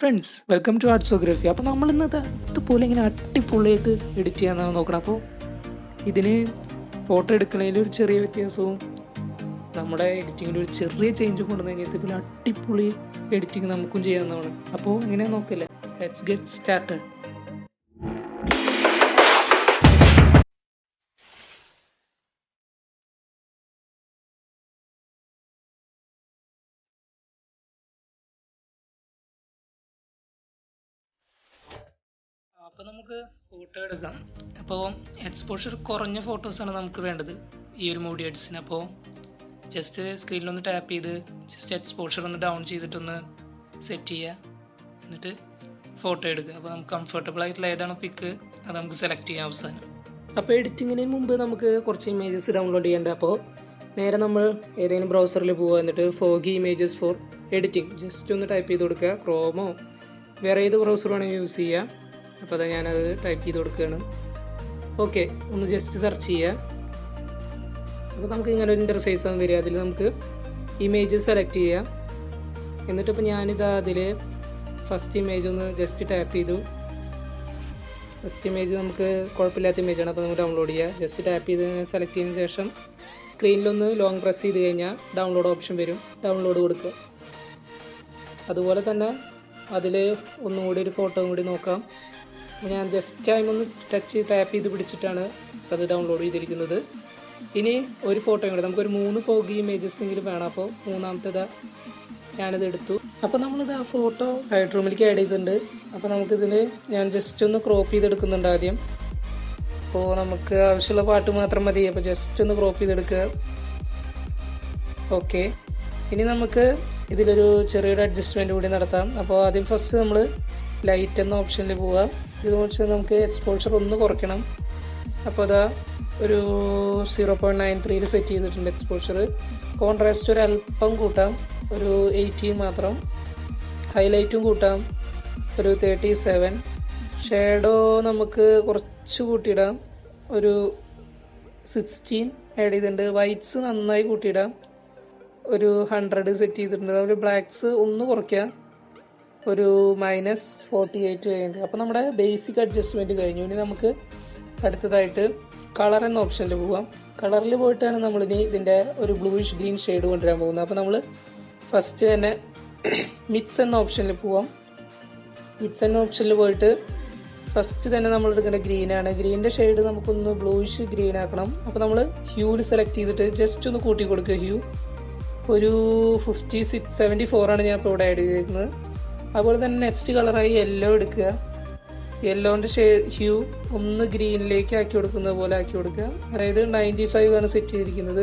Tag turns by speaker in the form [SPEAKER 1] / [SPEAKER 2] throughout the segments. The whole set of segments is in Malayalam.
[SPEAKER 1] Friends, welcome to ആർട്സോഗ്രഫി. അപ്പോൾ നമ്മൾ ഇന്നത്തെ ഇതുപോലെ ഇങ്ങനെ അടിപൊളിയായിട്ട് എഡിറ്റ് ചെയ്യാനാണ് നോക്കണം. അപ്പോൾ ഇതിന് ഫോട്ടോ എടുക്കുന്നതിൽ ഒരു ചെറിയ വ്യത്യാസവും നമ്മുടെ എഡിറ്റിങ്ങിൽ ഒരു ചെറിയ ചേഞ്ചും കൊണ്ടുവന്ന് കഴിഞ്ഞാൽ ഇതുപോലെ അടിപൊളി എഡിറ്റിങ് നമുക്കും ചെയ്യാവുന്നതാണ്. അപ്പോൾ എങ്ങനെയാ നോക്കില്ല, ലെറ്റ്സ് ഗെറ്റ് സ്റ്റാർട്ടഡ്. അപ്പോൾ നമുക്ക് ഫോട്ടോ എടുക്കാം. അപ്പോൾ എക്സ്പോഷർ കുറഞ്ഞ ഫോട്ടോസാണ് നമുക്ക് വേണ്ടത് ഈ ഒരു മൂഡി എഡിറ്റ്സിന്. അപ്പോൾ ജസ്റ്റ് സ്ക്രീനിലൊന്ന് ടാപ്പ് ചെയ്ത് ജസ്റ്റ് എക്സ്പോഷർ ഒന്ന് ഡൗൺ ചെയ്തിട്ടൊന്ന് സെറ്റ് ചെയ്യുക, എന്നിട്ട് ഫോട്ടോ എടുക്കുക. അപ്പോൾ നമുക്ക് കംഫർട്ടബിൾ ആയിട്ടുള്ള ഏതാണ് പിക്ക് അത് നമുക്ക് സെലക്ട് ചെയ്യാം അവസാനം. അപ്പോൾ എഡിറ്റിങ്ങിന് മുമ്പ് നമുക്ക് കുറച്ച് ഇമേജസ് ഡൗൺലോഡ് ചെയ്യേണ്ടത്. അപ്പോൾ നേരെ നമ്മൾ ഏതെങ്കിലും ബ്രൗസറിൽ പോവുക, എന്നിട്ട് foggy images four editing just ഒന്ന് ടൈപ്പ് ചെയ്ത് കൊടുക്കുക. ക്രോമോ വേറെ ഏത് ബ്രൗസർ വേണമെങ്കിൽ യൂസ് ചെയ്യുക. അപ്പോൾ അതാ ഞാനത് ടൈപ്പ് ചെയ്ത് കൊടുക്കുകയാണ്. ഓക്കെ, ഒന്ന് ജസ്റ്റ് സെർച്ച് ചെയ്യുക. അപ്പോൾ നമുക്ക് ഇങ്ങനെ ഒരു ഇൻ്റർഫേസ് ആണ് വരിക. അതിൽ നമുക്ക് ഇമേജ് സെലക്ട് ചെയ്യാം. എന്നിട്ടിപ്പോൾ ഞാനിതാ അതിൽ ഫസ്റ്റ് ഇമേജ് ഒന്ന് ജസ്റ്റ് ടാപ്പ് ചെയ്തു. ഫസ്റ്റ് ഇമേജ് നമുക്ക് കുഴപ്പമില്ലാത്ത ഇമേജാണ്, അപ്പോൾ നമുക്ക് ഡൗൺലോഡ് ചെയ്യുക. ജസ്റ്റ് ടാപ്പ് ചെയ്ത് സെലക്ട് ചെയ്തതിന് ശേഷം സ്ക്രീനിലൊന്ന് ലോങ് പ്രസ് ചെയ്ത് കഴിഞ്ഞാൽ ഡൗൺലോഡ് ഓപ്ഷൻ വരും, ഡൗൺലോഡ് കൊടുക്കുക. അതുപോലെ തന്നെ അതിൽ ഒന്നും കൂടി ഒരു ഫോട്ടോ കൂടി നോക്കാം. ഞാൻ ജസ്റ്റ് ടൈം ഒന്ന് ടാപ്പ് ചെയ്ത് പിടിച്ചിട്ടാണ് അത് ഡൗൺലോഡ് ചെയ്തിരിക്കുന്നത്. ഇനി ഒരു ഫോട്ടോയും കൂടി നമുക്കൊരു 3 ഫോഗി ഇമേജസ് എങ്കിലും വേണം. അപ്പോൾ മൂന്നാമത്തേത് ഞാനിത് എടുത്തു. അപ്പോൾ നമ്മളിത് ആ ഫോട്ടോ ലൈറ്റ്റൂമിലേക്ക് ആഡ് ചെയ്തിട്ടുണ്ട്. അപ്പോൾ നമുക്കിതിൽ ഞാൻ ജസ്റ്റ് ഒന്ന് ക്രോപ്പ് ചെയ്തെടുക്കുന്നുണ്ട് ആദ്യം. അപ്പോൾ നമുക്ക് ആവശ്യമുള്ള പാട്ട് മാത്രം മതി. അപ്പോൾ ജസ്റ്റ് ഒന്ന് ക്രോപ്പ് ചെയ്തെടുക്കുക. ഓക്കെ, ഇനി നമുക്ക് ഇതിലൊരു ചെറിയൊരു അഡ്ജസ്റ്റ്മെൻറ്റ് കൂടി നടത്താം. അപ്പോൾ ആദ്യം ഫസ്റ്റ് നമ്മൾ ലൈറ്റ് എന്ന ഓപ്ഷനിൽ പോവാം. ഇത് വെച്ച് നമുക്ക് എക്സ്പോഷർ ഒന്ന് കുറയ്ക്കണം. അപ്പോൾ അതാ ഒരു 0.93 സെറ്റ് ചെയ്തിട്ടുണ്ട് എക്സ്പോഷർ. കോൺട്രാസ്റ്റ് ഒരു അല്പം കൂട്ടാം, ഒരു 18 മാത്രം. ഹൈലൈറ്റും കൂട്ടാം, ഒരു 37. ഷേഡോ നമുക്ക് കുറച്ച് കൂട്ടിയിടാം, ഒരു 16 ആഡ് ചെയ്തിട്ടുണ്ട്. വൈറ്റ്സ് നന്നായി കൂട്ടിയിടാം, ഒരു 100 സെറ്റ് ചെയ്തിട്ടുണ്ട്. അതുപോലെ ബ്ലാക്ക്സ് ഒന്ന് കുറയ്ക്കാം, ഒരു -48 കഴിഞ്ഞിട്ട്. അപ്പോൾ നമ്മുടെ ബേസിക് അഡ്ജസ്റ്റ്മെൻറ്റ് കഴിഞ്ഞു. ഇനി നമുക്ക് അടുത്തതായിട്ട് കളർ എന്ന ഓപ്ഷനിൽ പോകാം. കളറിൽ പോയിട്ടാണ് നമ്മളിനി ഇതിൻ്റെ ഒരു ബ്ലൂയിഷ് ഗ്രീൻ ഷെയ്ഡ് കൊണ്ടുവരാൻ പോകുന്നത്. അപ്പോൾ നമ്മൾ ഫസ്റ്റ് തന്നെ മിക്സ് എന്ന ഓപ്ഷനിൽ പോവാം. മിക്സ് എന്ന ഓപ്ഷനിൽ പോയിട്ട് ഫസ്റ്റ് തന്നെ നമ്മൾ എടുക്കേണ്ട ഗ്രീനാണ്. ഗ്രീനിൻ്റെ ഷെയ്ഡ് നമുക്കൊന്ന് ബ്ലൂയിഷ് ഗ്രീൻ ആക്കണം. അപ്പോൾ നമ്മൾ ഹ്യൂവിൽ സെലക്ട് ചെയ്തിട്ട് ജസ്റ്റ് ഒന്ന് കൂട്ടി കൊടുക്കുക. ഹ്യൂ ഒരു 74 ഞാൻ ഇപ്പോൾ ഇവിടെ ആഡ് ചെയ്തിരിക്കുന്നത്. അതുപോലെ തന്നെ നെക്സ്റ്റ് കളറായി യെല്ലോ എടുക്കുക. യെല്ലോൻ്റെ ഹ്യൂ ഒന്ന് ഗ്രീനിലേക്ക് ആക്കി കൊടുക്കുന്നത് പോലെ ആക്കി കൊടുക്കുക. അതായത് 95 ആണ് സെറ്റ് ചെയ്തിരിക്കുന്നത്.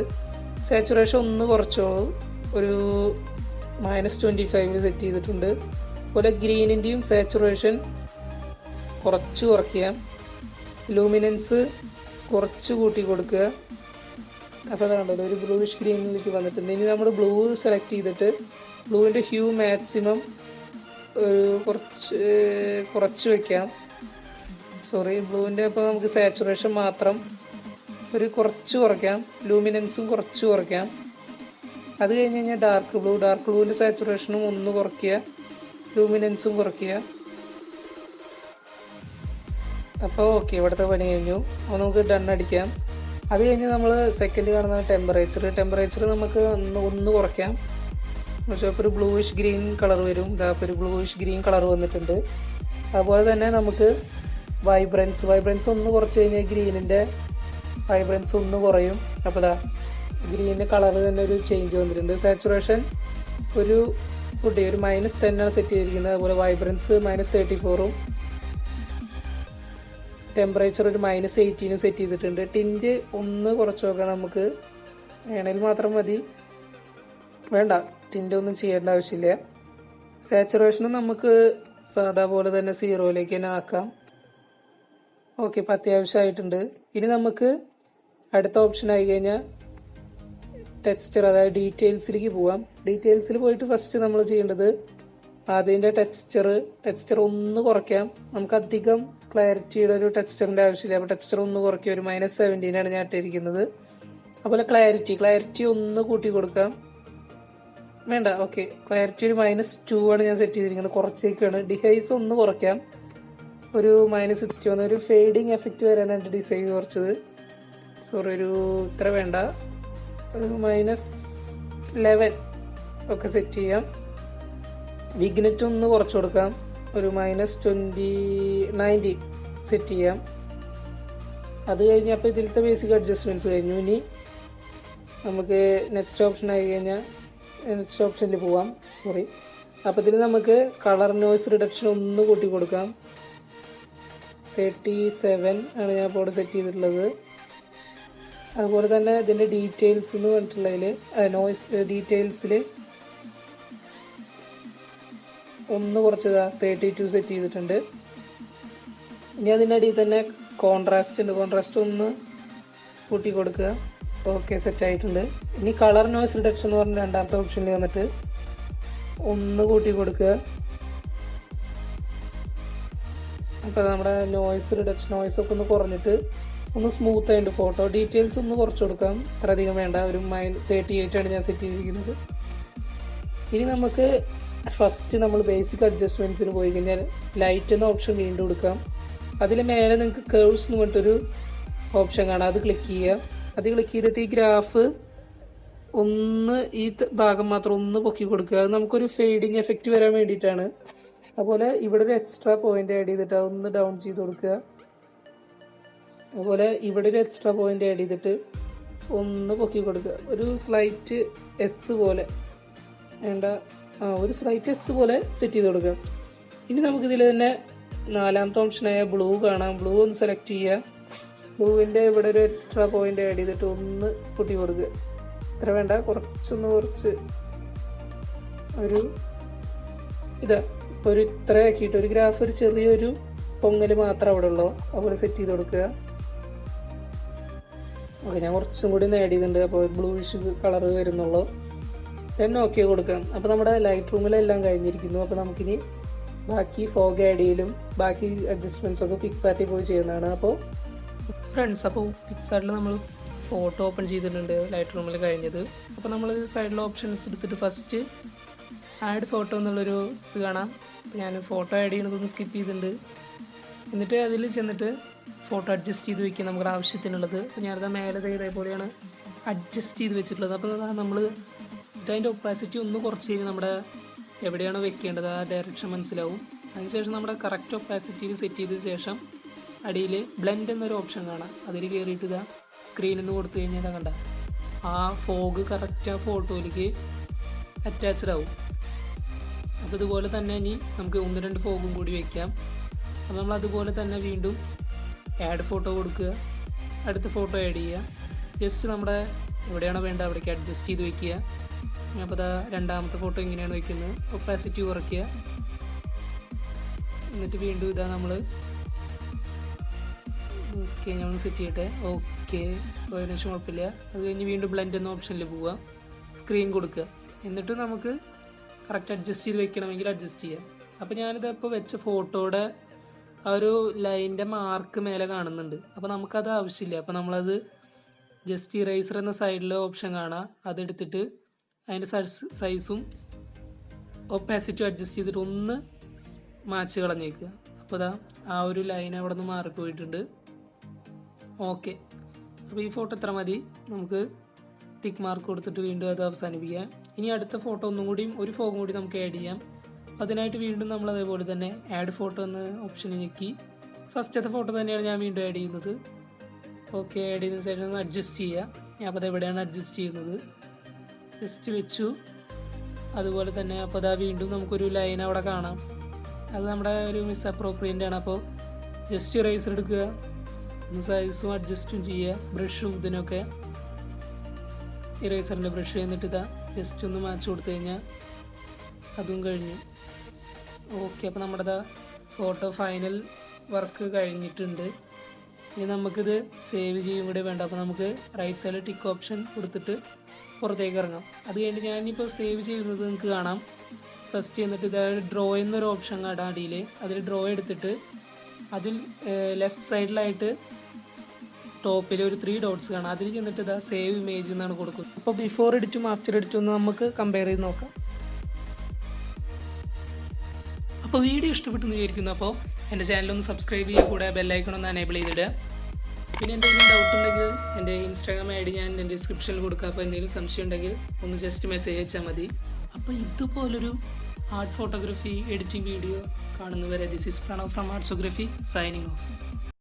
[SPEAKER 1] സാച്ചുറേഷൻ ഒന്ന് കുറച്ചോളൂ, ഒരു -25 സെറ്റ് ചെയ്തിട്ടുണ്ട്. അതുപോലെ ഗ്രീനിൻ്റെയും സാച്ചുറേഷൻ കുറച്ച് കുറയ്ക്കുക. ലൂമിനൻസ് കുറച്ച് കൂട്ടി കൊടുക്കുക. അപ്പോൾ അതാണല്ലോ ഒരു ബ്ലൂയിഷ് ഗ്രീനിലേക്ക് വന്നിട്ടുണ്ട്. ഇനി നമ്മൾ ബ്ലൂ സെലക്ട് ചെയ്തിട്ട് ബ്ലൂവിൻ്റെ ഹ്യൂ മാക്സിമം ഒരു കുറച്ച് വയ്ക്കാം. ബ്ലൂവിൻ്റെ അപ്പോൾ നമുക്ക് സാച്ചുറേഷൻ മാത്രം ഒരു കുറച്ച് കുറയ്ക്കാം, ലൂമിനൻസും കുറച്ച് കുറയ്ക്കാം. അത് കഴിഞ്ഞ് കഴിഞ്ഞാൽ ഡാർക്ക് ബ്ലൂവിൻ്റെ സാച്ചുറേഷനും ഒന്ന് കുറയ്ക്കുക, ലൂമിനൻസും കുറയ്ക്കുക. അപ്പോൾ ഓക്കെ, ഇവിടുത്തെ പണി കഴിഞ്ഞു. അപ്പോൾ നമുക്ക് ഡൺ അടിക്കാം. അത് കഴിഞ്ഞ് നമ്മൾ സെക്കൻഡ് കാണുന്ന ടെമ്പറേച്ചർ നമുക്ക് ഒന്ന് കുറയ്ക്കാം. പക്ഷേ ഇപ്പോൾ ഒരു ബ്ലൂയിഷ് ഗ്രീൻ കളർ വരും. ഇതാ ഇപ്പോൾ ഒരു ബ്ലൂയിഷ് ഗ്രീൻ കളർ വന്നിട്ടുണ്ട്. അതുപോലെ തന്നെ നമുക്ക് വൈബ്രൻസ് ഒന്ന് കുറച്ച് കഴിഞ്ഞാൽ ഗ്രീനിൻ്റെ വൈബ്രൻസ് ഒന്ന് കുറയും. അപ്പോൾ ഇതാ ഗ്രീനിൻ്റെ കളർ തന്നെ ഒരു ചേഞ്ച് വന്നിട്ടുണ്ട്. സാച്ചുറേഷൻ ഒരു -10 ആണ് സെറ്റ് ചെയ്തിരിക്കുന്നത്. അതുപോലെ വൈബ്രൻസ് -34ഉം ടെമ്പറേച്ചർ ഒരു -18ഉം സെറ്റ് ചെയ്തിട്ടുണ്ട്. ടിൻറ്റ് ഒന്ന് കുറച്ച് നോക്കാം. നമുക്ക് വേണേൽ മാത്രം മതി, വേണ്ട ടിൻറ്റ് ഒന്നും ചെയ്യേണ്ട ആവശ്യമില്ല. സാച്ചുറേഷനും നമുക്ക് സാധാ പോലെ തന്നെ 0യിലേക്ക് തന്നെ ആക്കാം. ഓക്കെ, ഇപ്പം അത്യാവശ്യമായിട്ടുണ്ട്. ഇനി നമുക്ക് അടുത്ത ഓപ്ഷൻ ആയി കഴിഞ്ഞാൽ ടെക്സ്ചർ, അതായത് ഡീറ്റെയിൽസിലേക്ക് പോവാം. ഡീറ്റെയിൽസിൽ പോയിട്ട് ഫസ്റ്റ് നമ്മൾ ചെയ്യേണ്ടത് അതിൻ്റെ ടെക്സ്ചർ ഒന്ന് കുറയ്ക്കാം. നമുക്ക് അധികം ക്ലാരിറ്റിയുടെ ഒരു ടെക്സ്ചറിൻ്റെ ആവശ്യമില്ല. അപ്പോൾ ടെക്സ്ചർ ഒന്ന് കുറയ്ക്കുക. ഒരു -17 ആണ് ഞാൻ ഇട്ടിരിക്കുന്നത്. അതുപോലെ ക്ലാരിറ്റി ഒന്ന് കൂട്ടി കൊടുക്കാം. വേണ്ട. ഓക്കെ, ക്ലാരിറ്റി ഒരു -2 ആണ് ഞാൻ സെറ്റ് ചെയ്തിരിക്കുന്നത്. കുറച്ചേക്കാണ്. ഡിഹൈസ് ഒന്ന് കുറയ്ക്കാം. ഒരു -61. ഒരു ഫെയ്ഡിങ് എഫക്റ്റ് വരാനാണ് എൻ്റെ ഡിസൈൻ കുറച്ചത്. സോറി, ഒരു ഇത്ര വേണ്ട, ഒരു -11 ഒക്കെ സെറ്റ് ചെയ്യാം. വിഗ്നെറ്റ് ഒന്ന് കുറച്ച് കൊടുക്കാം. ഒരു -90 സെറ്റ് ചെയ്യാം. അത് കഴിഞ്ഞ് അപ്പോൾ ഇതിലത്തെ ബേസിക് അഡ്ജസ്റ്റ്മെൻറ്റ്സ് കഴിഞ്ഞു. ഇനി നമുക്ക് നെക്സ്റ്റ് ഓപ്ഷൻ ആയി കഴിഞ്ഞാൽ നെക്സ്റ്റ് ഓപ്ഷനിൽ പോവാം. അപ്പോൾ ഇതിൽ നമുക്ക് കളർ നോയ്സ് റിഡക്ഷൻ ഒന്ന് കൂട്ടി കൊടുക്കാം. 37 ആണ് ഞാൻ ഇപ്പോൾ ഇവിടെ സെറ്റ് ചെയ്തിട്ടുള്ളത്. അതുപോലെ തന്നെ ഇതിൻ്റെ ഡീറ്റെയിൽസ് എന്ന് പറഞ്ഞിട്ടുള്ളതിൽ നോയ്സ് ഡീറ്റെയിൽസിൽ ഒന്ന് കുറച്ചതാ 32 സെറ്റ് ചെയ്തിട്ടുണ്ട്. ഇനി അതിൻ്റെ അടിയിൽ തന്നെ കോൺട്രാസ്റ്റ് ഉണ്ട്. കോൺട്രാസ്റ്റ് ഒന്ന് കൂട്ടി കൊടുക്കുക. ഓക്കെ, സെറ്റായിട്ടുണ്ട്. ഇനി കളർ നോയ്സ് റിഡക്ഷൻ എന്ന് പറഞ്ഞ രണ്ടാമത്തെ ഓപ്ഷനിൽ വന്നിട്ട് ഒന്ന് കൂട്ടി കൊടുക്കുക. അപ്പോൾ നമ്മുടെ നോയ്സ് റിഡക്ഷൻ നോയ്സൊക്കെ ഒന്ന് കുറഞ്ഞിട്ട് ഒന്ന് സ്മൂത്ത് ആയിട്ട് ഫോട്ടോ ഡീറ്റെയിൽസ് ഒന്ന് കുറച്ച് കൊടുക്കാം. അത്ര അധികം വേണ്ട. ഒരു -38 ആണ് ഞാൻ സെറ്റ് ചെയ്തിരിക്കുന്നത്. ഇനി നമുക്ക് ഫസ്റ്റ് നമ്മൾ ബേസിക് അഡ്ജസ്റ്റ്മെൻറ്റ്സിന് പോയി കഴിഞ്ഞാൽ ലൈറ്റ് എന്ന ഓപ്ഷൻ വീണ്ടും കൊടുക്കാം. അതിൽ മേലെ നിങ്ങൾക്ക് കേർവ്സ് എന്ന് പറഞ്ഞിട്ടൊരു ഓപ്ഷൻ കാണാം. അത് ക്ലിക്ക് ചെയ്യുക. അത് ക്ലിക്ക് ചെയ്തിട്ട് ഈ ഗ്രാഫ് ഒന്ന് ഈ ഭാഗം മാത്രം ഒന്ന് പൊക്കി കൊടുക്കുക. അത് നമുക്കൊരു ഫെയ്ഡിങ് എഫക്റ്റ് വരാൻ വേണ്ടിയിട്ടാണ്. അതുപോലെ ഇവിടെ ഒരു എക്സ്ട്രാ പോയിന്റ് ആഡ് ചെയ്തിട്ട് അതൊന്ന് ഡൗൺ ചെയ്ത് കൊടുക്കുക. അതുപോലെ ഇവിടെ ഒരു എക്സ്ട്രാ പോയിന്റ് ആഡ് ചെയ്തിട്ട് ഒന്ന് പൊക്കി കൊടുക്കുക. ഒരു സ്ലൈറ്റ് എസ് പോലെ വേണ്ട, ഒരു സ്ലൈറ്റ് എസ് പോലെ സെറ്റ് ചെയ്ത് കൊടുക്കുക. ഇനി നമുക്കിതിൽ തന്നെ നാലാമത്തെ ഓപ്ഷനായ ബ്ലൂ കാണാം. ബ്ലൂ ഒന്ന് സെലക്ട് ചെയ്യുക. ബ്ലൂവിൻ്റെ ഇവിടെ ഒരു എക്സ്ട്രാ പോയിന്റ് ആഡ് ചെയ്തിട്ട് ഒന്ന് പൊട്ടി കൊടുക്കുക. ഇത്ര വേണ്ട, കുറച്ച് ഒരു ഇതാ ഒരു ഇത്ര ആക്കിയിട്ട് ഒരു ഗ്രാഫ് ഒരു ചെറിയൊരു പൊങ്ങൽ മാത്രം അവിടെ ഉള്ളൂ. അതുപോലെ സെറ്റ് ചെയ്ത് കൊടുക്കുക. ഓക്കെ, ഞാൻ കുറച്ചും കൂടി ആഡ് ചെയ്തിട്ടുണ്ട്. അപ്പോൾ ബ്ലൂയിഷ് കളർ വരുന്നുള്ളൂ. തന്നെ ഓക്കെ കൊടുക്കാം. അപ്പോൾ നമ്മുടെ ലൈറ്റ് റൂമിലെല്ലാം കഴിഞ്ഞിരിക്കുന്നു. അപ്പോൾ നമുക്കിനി ബാക്കി ഫോഗ് ആഡ് ചെയ്യലും ബാക്കി അഡ്ജസ്റ്റ്മെൻറ്റ്സ് ഒക്കെ പിക്സാർട്ടിൽ പോയി ചെയ്യുന്നതാണ്. അപ്പോൾ ഫ്രണ്ട്സ്, അപ്പോൾ പിക്സാർട്ടിൽ നമ്മൾ ഫോട്ടോ ഓപ്പൺ ചെയ്തിട്ടുണ്ട് ലൈറ്റ് റൂമിൽ കഴിഞ്ഞത്. അപ്പോൾ നമ്മൾ സൈഡിലെ ഓപ്ഷൻസ് എടുത്തിട്ട് ഫസ്റ്റ് ആഡ് ഫോട്ടോ എന്നുള്ളൊരു ഇത് കാണാം. അപ്പോൾ ഞാൻ ഫോട്ടോ ആഡ് ചെയ്യണതൊന്ന് സ്കിപ്പ് ചെയ്തിട്ടുണ്ട്. എന്നിട്ട് അതിൽ ചെന്നിട്ട് ഫോട്ടോ അഡ്ജസ്റ്റ് ചെയ്ത് വയ്ക്കുക നമുക്ക് ആവശ്യത്തിനുള്ളത്. അപ്പോൾ ഞാനത് മേലെ ഇതേപോലെയാണ് അഡ്ജസ്റ്റ് ചെയ്ത് വെച്ചിട്ടുള്ളത്. അപ്പോൾ നമ്മൾ അതിൻ്റെ ഒപ്പാസിറ്റി ഒന്ന് കുറച്ച് കഴിഞ്ഞാൽ നമ്മുടെ എവിടെയാണോ വെക്കേണ്ടത് ആ ഡയറക്ഷൻ മനസ്സിലാവും. അതിനുശേഷം നമ്മുടെ കറക്റ്റ് ഒപ്പാസിറ്റിയിൽ സെറ്റ് ചെയ്തതിന് ശേഷം അടിയിൽ ബ്ലെൻഡ് എന്നൊരു ഓപ്ഷൻ കാണാം. അതിൽ കയറിയിട്ട് ഇതാ സ്ക്രീനിൽ നിന്ന് കൊടുത്തു കഴിഞ്ഞാൽ കണ്ട ആ ഫോഗ് കറക്റ്റ് ആ ഫോട്ടോയിലേക്ക് അറ്റാച്ച്ഡ് ആവും. അപ്പോൾ ഇതുപോലെ തന്നെ ഇനി നമുക്ക് 1-2 ഫോഗും കൂടി വയ്ക്കാം. അപ്പോൾ നമ്മൾ അതുപോലെ തന്നെ വീണ്ടും ആഡ് ഫോട്ടോ കൊടുക്കുക. അടുത്ത ഫോട്ടോ ആഡ് ചെയ്യുക. ജസ്റ്റ് നമ്മുടെ എവിടെയാണോ വേണ്ടത് അവിടേക്ക് അഡ്ജസ്റ്റ് ചെയ്ത് വയ്ക്കുക. അപ്പോൾ അതാ രണ്ടാമത്തെ ഫോട്ടോ ഇങ്ങനെയാണ് വയ്ക്കുന്നത്. ഒപ്പാസിറ്റി കുറയ്ക്കുക. എന്നിട്ട് വീണ്ടും ഇതാ നമ്മൾ ഓക്കെ ഞാൻ സെറ്റ് ചെയ്യട്ടെ. ഓക്കെ, ഏകദേശം കുഴപ്പമില്ല. അത് കഴിഞ്ഞ് വീണ്ടും ബ്ലെൻഡ് എന്ന ഓപ്ഷനിൽ പോവുക. സ്ക്രീൻ കൊടുക്കുക. എന്നിട്ട് നമുക്ക് കറക്റ്റ് അഡ്ജസ്റ്റ് ചെയ്ത് വെക്കണമെങ്കിൽ അഡ്ജസ്റ്റ് ചെയ്യാം. അപ്പോൾ ഞാനിത് ഇപ്പോൾ വെച്ച ഫോട്ടോയുടെ ആ ഒരു ലൈനിൻ്റെ മാർക്ക് മേലെ കാണുന്നുണ്ട്. അപ്പോൾ നമുക്കത് ആവശ്യമില്ല. അപ്പോൾ നമ്മളത് ജസ്റ്റ് ഇറേസർ എന്ന സൈഡിലെ ഓപ്ഷൻ കാണാം. അതെടുത്തിട്ട് അതിൻ്റെ സൈസും ഒപ്പാസിറ്റിയും അഡ്ജസ്റ്റ് ചെയ്തിട്ട് ഒന്ന് മാച്ച് കളഞ്ഞേക്കുക. അപ്പോൾ അതാ ആ ഒരു ലൈൻ അവിടെ നിന്ന് മാറിപ്പോയിട്ടുണ്ട്. ഓക്കെ, അപ്പോൾ ഈ ഫോട്ടോ എത്ര മതി. നമുക്ക് ടിക്ക് മാർക്ക് കൊടുത്തിട്ട് വീണ്ടും അത് അവസാനിപ്പിക്കാം. ഇനി അടുത്ത ഫോട്ടോ ഒന്നും കൂടിയും ഒരു ഫോഗും കൂടി നമുക്ക് ആഡ് ചെയ്യാം. അതിനായിട്ട് വീണ്ടും നമ്മൾ അതേപോലെ തന്നെ ആഡ് ഫോട്ടോ എന്ന ഓപ്ഷനിൽ ഞെക്കി ഫസ്റ്റത്തെ ഫോട്ടോ തന്നെയാണ് ഞാൻ വീണ്ടും ആഡ് ചെയ്യുന്നത്. ഓക്കെ, ആഡ് ചെയ്തതിന് ശേഷം അഡ്ജസ്റ്റ് ചെയ്യുക. ഞാൻ അപ്പോൾ അതെവിടെയാണ് അഡ്ജസ്റ്റ് ചെയ്യുന്നത് ജസ്റ്റ് വെച്ചു. അതുപോലെ തന്നെ അപ്പോൾ അതാ വീണ്ടും നമുക്കൊരു ലൈൻ അവിടെ കാണാം. അത് നമ്മുടെ ഒരു മിസ്അപ്രോപ്രിയൻ്റ് ആണ്. അപ്പോൾ ജസ്റ്റ് ഇറേസർ എടുക്കുക, ഒന്ന് സൈസും അഡ്ജസ്റ്റും ചെയ്യുക. ബ്രഷും ഇതിനൊക്കെ ഇറേസറിൻ്റെ ബ്രഷ് എന്നിട്ട് ഇതാ ജസ്റ്റ് ഒന്ന് മാച്ച് കൊടുത്തു കഴിഞ്ഞാൽ അതും കഴിഞ്ഞു. ഓക്കെ, അപ്പോൾ നമ്മുടെ ഫോട്ടോ ഫൈനൽ വർക്ക് കഴിഞ്ഞിട്ടുണ്ട്. ഇനി നമുക്കിത് സേവ് ചെയ്യും കൂടെ വേണ്ട. അപ്പോൾ നമുക്ക് റൈറ്റ് സൈഡിൽ ടിക്ക് ഓപ്ഷൻ കൊടുത്തിട്ട് പുറത്തേക്ക് ഇറങ്ങാം. അത് കഴിഞ്ഞ് ഞാനിപ്പോൾ സേവ് ചെയ്യുന്നത് നിങ്ങൾക്ക് കാണാം. ഫസ്റ്റ് എന്നിട്ട് ഇതായത് ഡ്രോ എന്നൊരു ഓപ്ഷൻ കാണാം അടിയിൽ. അതിൽ ഡ്രോ എടുത്തിട്ട് അതിൽ ലെഫ്റ്റ് സൈഡിലായിട്ട് ടോപ്പിൽ ഒരു 3 ഡോട്ട്സ് കാണാം. അതിൽ ചെന്നിട്ട് ഇതാ സേവ് ഇമേജ് എന്നാണ് കൊടുക്കുന്നത്. അപ്പോൾ ബിഫോർ എഡിറ്റും ആഫ്റ്റർ എഡിറ്റും ഒന്ന് നമുക്ക് കമ്പയർ ചെയ്ത് നോക്കാം. അപ്പോൾ വീഡിയോ ഇഷ്ടപ്പെട്ടെന്ന് വിചാരിക്കുന്നു. അപ്പോൾ എൻ്റെ ചാനലൊന്ന് സബ്സ്ക്രൈബ് ചെയ്യുക, കൂടെ ബെല്ലൈക്കൺ ഒന്ന് എനേബിൾ ചെയ്തിടുക. പിന്നെ എന്തെങ്കിലും ഡൗട്ട് ഉണ്ടെങ്കിൽ എൻ്റെ ഇൻസ്റ്റാഗ്രാം ഐ ഡി ഞാൻ എൻ്റെ ഡിസ്ക്രിപ്ഷനിൽ കൊടുക്കാം. അപ്പോൾ എന്തെങ്കിലും സംശയം ഉണ്ടെങ്കിൽ ഒന്ന് ജസ്റ്റ് മെസ്സേജ് അയച്ചാൽ മതി. അപ്പോൾ ഇതുപോലൊരു ആർട്ട് ഫോട്ടോഗ്രാഫി എഡിറ്റിംഗ് വീഡിയോ കാണുന്നവരെ this is Pranav from Artsography signing of.